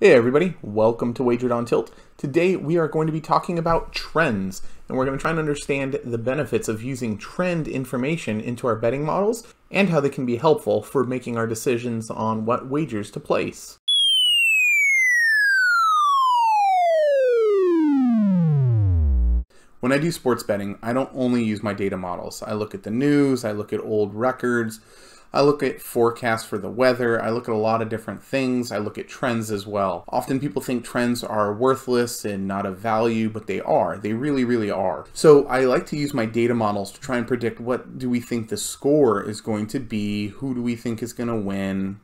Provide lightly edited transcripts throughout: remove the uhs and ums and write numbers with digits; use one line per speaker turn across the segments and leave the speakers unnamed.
Hey everybody, welcome to Wagered on Tilt. Today we are going to be talking about trends, and we're going to try and understand the benefits of using trend information into our betting models and how they can be helpful for making our decisions on what wagers to place. When I do sports betting, I don't only use my data models. I look at the news, I look at old records, I look at forecasts for the weather, I look at a lot of different things, I look at trends as well. Often people think trends are worthless and not of value, but they are. They really, really are. So I like to use my data models to try and predict what do we think the score is going to be, who do we think is going to win,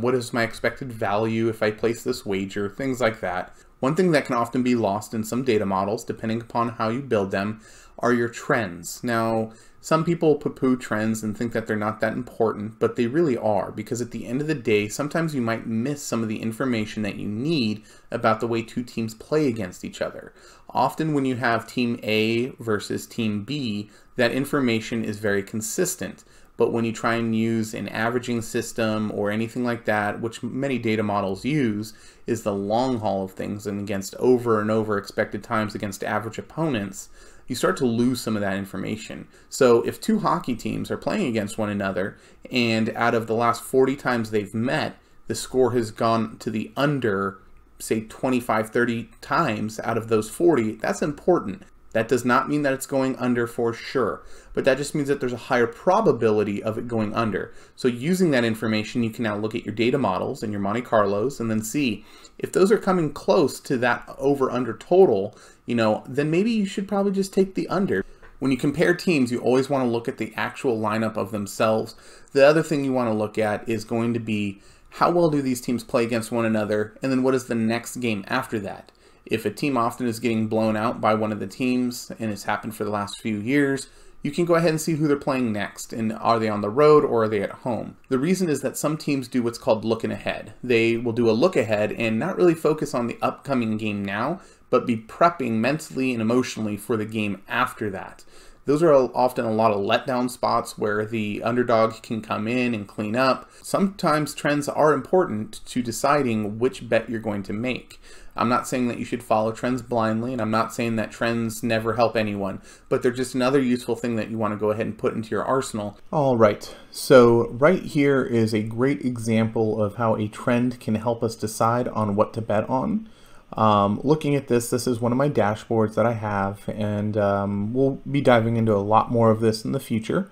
what is my expected value if I place this wager, things like that. One thing that can often be lost in some data models, depending upon how you build them, are your trends. Now, some people poo-poo trends and think that they're not that important, but they really are, because at the end of the day, sometimes you might miss some of the information that you need about the way two teams play against each other. Often when you have Team A versus Team B, that information is very consistent. But when you try and use an averaging system or anything like that, which many data models use, is the long haul of things and against over and over expected times against average opponents, you start to lose some of that information. So if two hockey teams are playing against one another and out of the last 40 times they've met, the score has gone to the under, say 25, 30 times out of those 40, that's important. That does not mean that it's going under for sure, but that just means that there's a higher probability of it going under. So using that information, you can now look at your data models and your Monte Carlos and then see if those are coming close to that over-under total, then maybe you should probably just take the under. When you compare teams, you always want to look at the actual lineup of themselves. The other thing you want to look at is going to be how well do these teams play against one another, and then what is the next game after that. If a team often is getting blown out by one of the teams, and it's happened for the last few years, you can go ahead and see who they're playing next, and are they on the road or are they at home? The reason is that some teams do what's called looking ahead. They will do a look ahead and not really focus on the upcoming game now, but be prepping mentally and emotionally for the game after that. Those are often a lot of letdown spots where the underdog can come in and clean up. Sometimes trends are important to deciding which bet you're going to make. I'm not saying that you should follow trends blindly, and I'm not saying that trends never help anyone, but they're just another useful thing that you want to go ahead and put into your arsenal. All right, so right here is a great example of how a trend can help us decide on what to bet on. Looking at this is one of my dashboards that I have, and we'll be diving into a lot more of this in the future.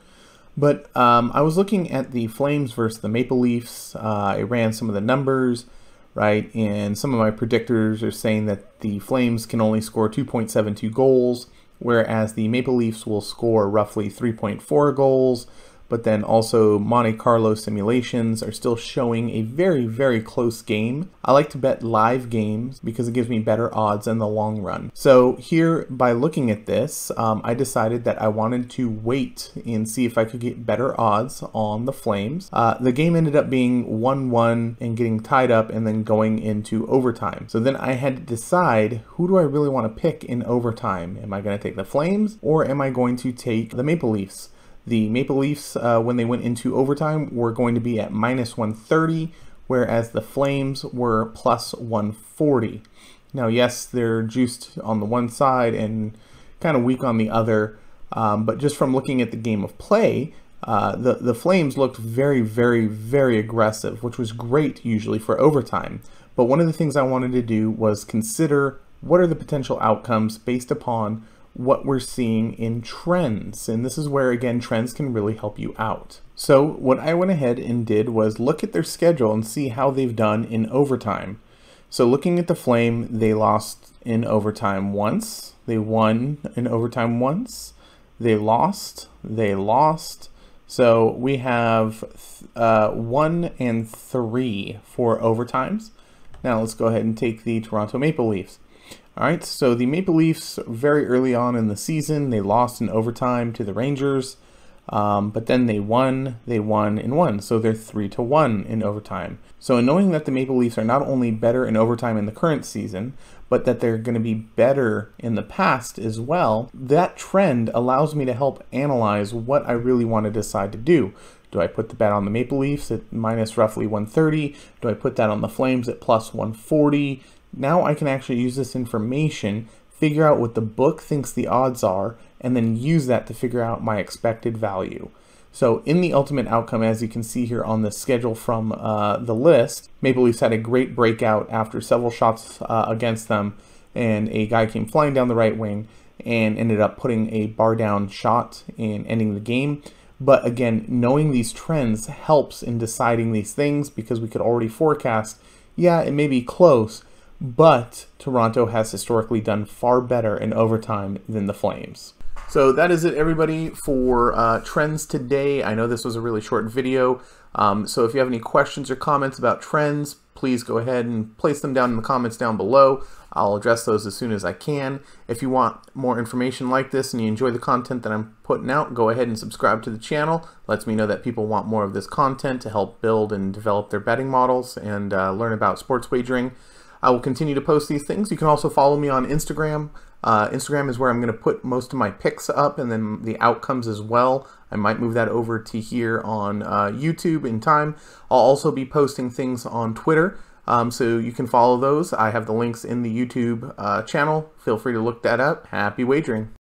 But I was looking at the Flames versus the Maple Leafs. I ran some of the numbers, right? And some of my predictors are saying that the Flames can only score 2.72 goals, whereas the Maple Leafs will score roughly 3.4 goals. But then also Monte Carlo simulations are still showing a very, very close game. I like to bet live games because it gives me better odds in the long run. So here, by looking at this, I decided that I wanted to wait and see if I could get better odds on the Flames. The game ended up being 1-1 and getting tied up and then going into overtime. So then I had to decide, who do I really want to pick in overtime? Am I going to take the Flames or am I going to take the Maple Leafs? The Maple Leafs, when they went into overtime, were going to be at -130, whereas the Flames were +140. Now, yes, they're juiced on the one side and kind of weak on the other, but just from looking at the game of play, the Flames looked very, very, very aggressive, which was great usually for overtime. But one of the things I wanted to do was consider what are the potential outcomes based upon what we're seeing in trends. And this is where, again, trends can really help you out. So what I went ahead and did was look at their schedule and see how they've done in overtime. So looking at the Flame, they lost in overtime once, they won in overtime once, they lost. So we have 1 and 3 for overtimes. Now let's go ahead and take the Toronto Maple Leafs. All right, so the Maple Leafs, very early on in the season, they lost in overtime to the Rangers, but then they won, and won. So they're 3-1 in overtime. So knowing that the Maple Leafs are not only better in overtime in the current season, but that they're going to be better in the past as well, that trend allows me to help analyze what I really want to decide to do. Do I put the bet on the Maple Leafs at minus roughly 130? Do I put that on the Flames at plus 140? Now I can actually use this information, figure out what the book thinks the odds are, and then use that to figure out my expected value. So in the ultimate outcome, as you can see here on the schedule from the list, Maple Leafs had a great breakout after several shots against them, and a guy came flying down the right wing and ended up putting a bar down shot and ending the game. But again, knowing these trends helps in deciding these things, because we could already forecast, yeah, it may be close, but Toronto has historically done far better in overtime than the Flames. So that is it, everybody, for trends today. I know this was a really short video, so if you have any questions or comments about trends, please go ahead and place them down in the comments down below. I'll address those as soon as I can. If you want more information like this and you enjoy the content that I'm putting out, go ahead and subscribe to the channel. Lets me know that people want more of this content to help build and develop their betting models and learn about sports wagering. I will continue to post these things. You can also follow me on Instagram. Instagram is where I'm going to put most of my picks up, and then the outcomes as well. I might move that over to here on YouTube in time. I'll also be posting things on Twitter, so you can follow those. I have the links in the YouTube channel. Feel free to look that up. Happy wagering.